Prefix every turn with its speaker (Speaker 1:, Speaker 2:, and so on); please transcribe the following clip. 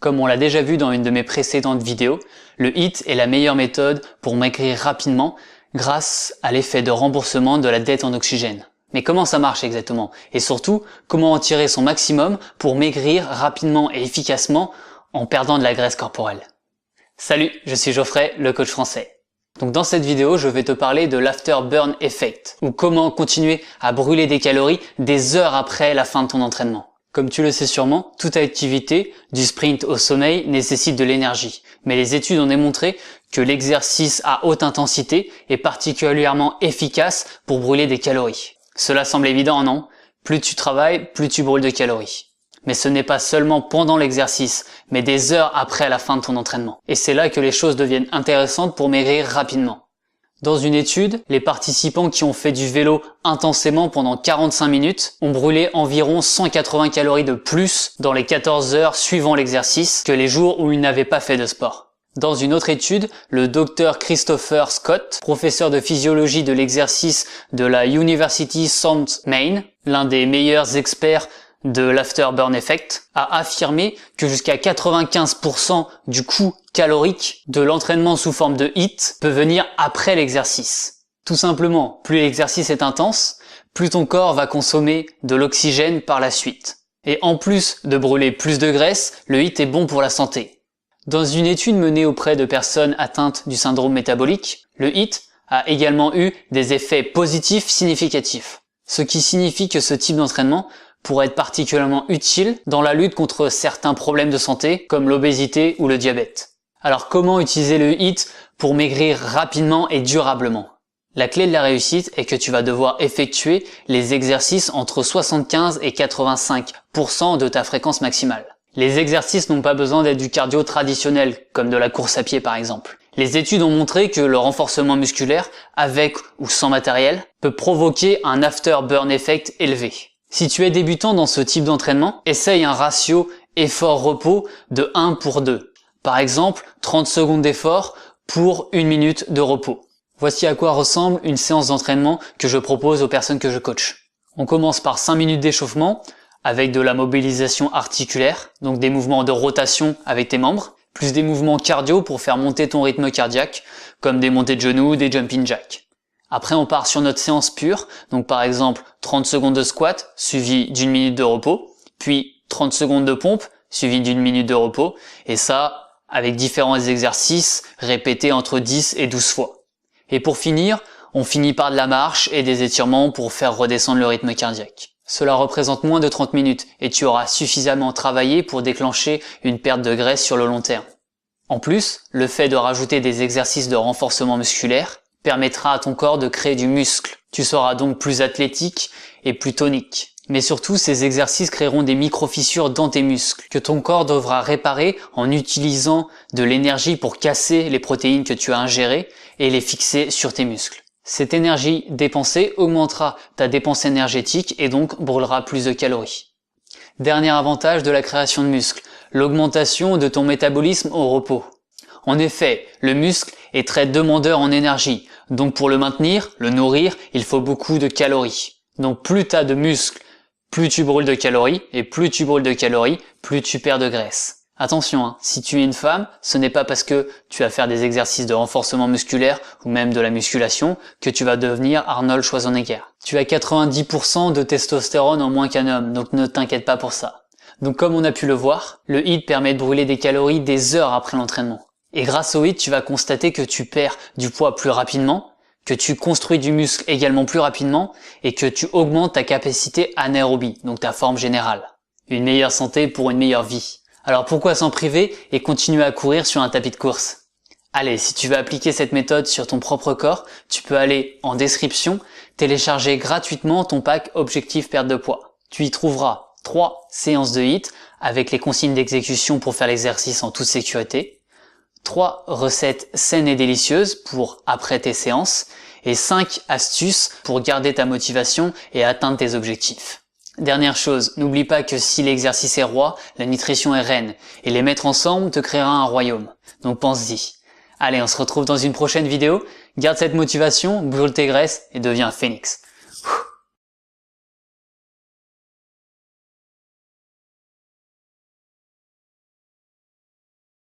Speaker 1: Comme on l'a déjà vu dans une de mes précédentes vidéos, le HIIT est la meilleure méthode pour maigrir rapidement grâce à l'effet de remboursement de la dette en oxygène. Mais comment ça marche exactement? Et surtout, comment en tirer son maximum pour maigrir rapidement et efficacement en perdant de la graisse corporelle? Salut, je suis Geoffrey, le coach français. Donc dans cette vidéo, je vais te parler de l'afterburn effect, ou comment continuer à brûler des calories des heures après la fin de ton entraînement. Comme tu le sais sûrement, toute activité, du sprint au sommeil, nécessite de l'énergie. Mais les études ont démontré que l'exercice à haute intensité est particulièrement efficace pour brûler des calories. Cela semble évident, non? Plus tu travailles, plus tu brûles de calories. Mais ce n'est pas seulement pendant l'exercice, mais des heures après la fin de ton entraînement. Et c'est là que les choses deviennent intéressantes pour maigrir rapidement. Dans une étude, les participants qui ont fait du vélo intensément pendant 45 minutes ont brûlé environ 180 calories de plus dans les 14 heures suivant l'exercice que les jours où ils n'avaient pas fait de sport. Dans une autre étude, le docteur Christopher Scott, professeur de physiologie de l'exercice de la University South Maine, l'un des meilleurs experts de l'afterburn effect, a affirmé que jusqu'à 95% du coût calorique de l'entraînement sous forme de HIIT peut venir après l'exercice. Tout simplement, plus l'exercice est intense, plus ton corps va consommer de l'oxygène par la suite. Et en plus de brûler plus de graisse, le HIIT est bon pour la santé. Dans une étude menée auprès de personnes atteintes du syndrome métabolique, le HIIT a également eu des effets positifs significatifs. Ce qui signifie que ce type d'entraînement pourrait être particulièrement utile dans la lutte contre certains problèmes de santé comme l'obésité ou le diabète. Alors comment utiliser le HIIT pour maigrir rapidement et durablement? La clé de la réussite est que tu vas devoir effectuer les exercices entre 75 et 85% de ta fréquence maximale. Les exercices n'ont pas besoin d'être du cardio traditionnel comme de la course à pied par exemple. Les études ont montré que le renforcement musculaire avec ou sans matériel peut provoquer un afterburn effect élevé. Si tu es débutant dans ce type d'entraînement, essaye un ratio effort-repos de 1 pour 2. Par exemple, 30 secondes d'effort pour 1 minute de repos. Voici à quoi ressemble une séance d'entraînement que je propose aux personnes que je coach. On commence par 5 minutes d'échauffement avec de la mobilisation articulaire, donc des mouvements de rotation avec tes membres, plus des mouvements cardio pour faire monter ton rythme cardiaque, comme des montées de genoux, des jumping jacks. Après, on part sur notre séance pure, donc par exemple 30 secondes de squat suivi d'une minute de repos, puis 30 secondes de pompe suivi d'une minute de repos, et ça avec différents exercices répétés entre 10 et 12 fois. Et pour finir, on finit par de la marche et des étirements pour faire redescendre le rythme cardiaque. Cela représente moins de 30 minutes et tu auras suffisamment travaillé pour déclencher une perte de graisse sur le long terme. En plus, le fait de rajouter des exercices de renforcement musculaire permettra à ton corps de créer du muscle. Tu seras donc plus athlétique et plus tonique. Mais surtout, ces exercices créeront des micro-fissures dans tes muscles que ton corps devra réparer en utilisant de l'énergie pour casser les protéines que tu as ingérées et les fixer sur tes muscles. Cette énergie dépensée augmentera ta dépense énergétique et donc brûlera plus de calories. Dernier avantage de la création de muscles, l'augmentation de ton métabolisme au repos. En effet, le muscle est très demandeur en énergie, donc pour le maintenir, le nourrir, il faut beaucoup de calories. Donc plus tu as de muscles, plus tu brûles de calories, et plus tu brûles de calories, plus tu perds de graisse. Attention, si tu es une femme, ce n'est pas parce que tu vas faire des exercices de renforcement musculaire ou même de la musculation que tu vas devenir Arnold Schwarzenegger. Tu as 90% de testostérone en moins qu'un homme, donc ne t'inquiète pas pour ça. Donc comme on a pu le voir, le HIIT permet de brûler des calories des heures après l'entraînement. Et grâce au HIIT, tu vas constater que tu perds du poids plus rapidement, que tu construis du muscle également plus rapidement et que tu augmentes ta capacité anaérobie, donc ta forme générale. Une meilleure santé pour une meilleure vie. Alors pourquoi s'en priver et continuer à courir sur un tapis de course? Allez, si tu veux appliquer cette méthode sur ton propre corps, tu peux aller en description, télécharger gratuitement ton pack Objectif Perte de Poids. Tu y trouveras 3 séances de HIIT avec les consignes d'exécution pour faire l'exercice en toute sécurité, 3 recettes saines et délicieuses pour après tes séances et 5 astuces pour garder ta motivation et atteindre tes objectifs. Dernière chose, n'oublie pas que si l'exercice est roi, la nutrition est reine et les mettre ensemble te créera un royaume. Donc pense-y. Allez, on se retrouve dans une prochaine vidéo. Garde cette motivation, brûle tes graisses et deviens un phénix.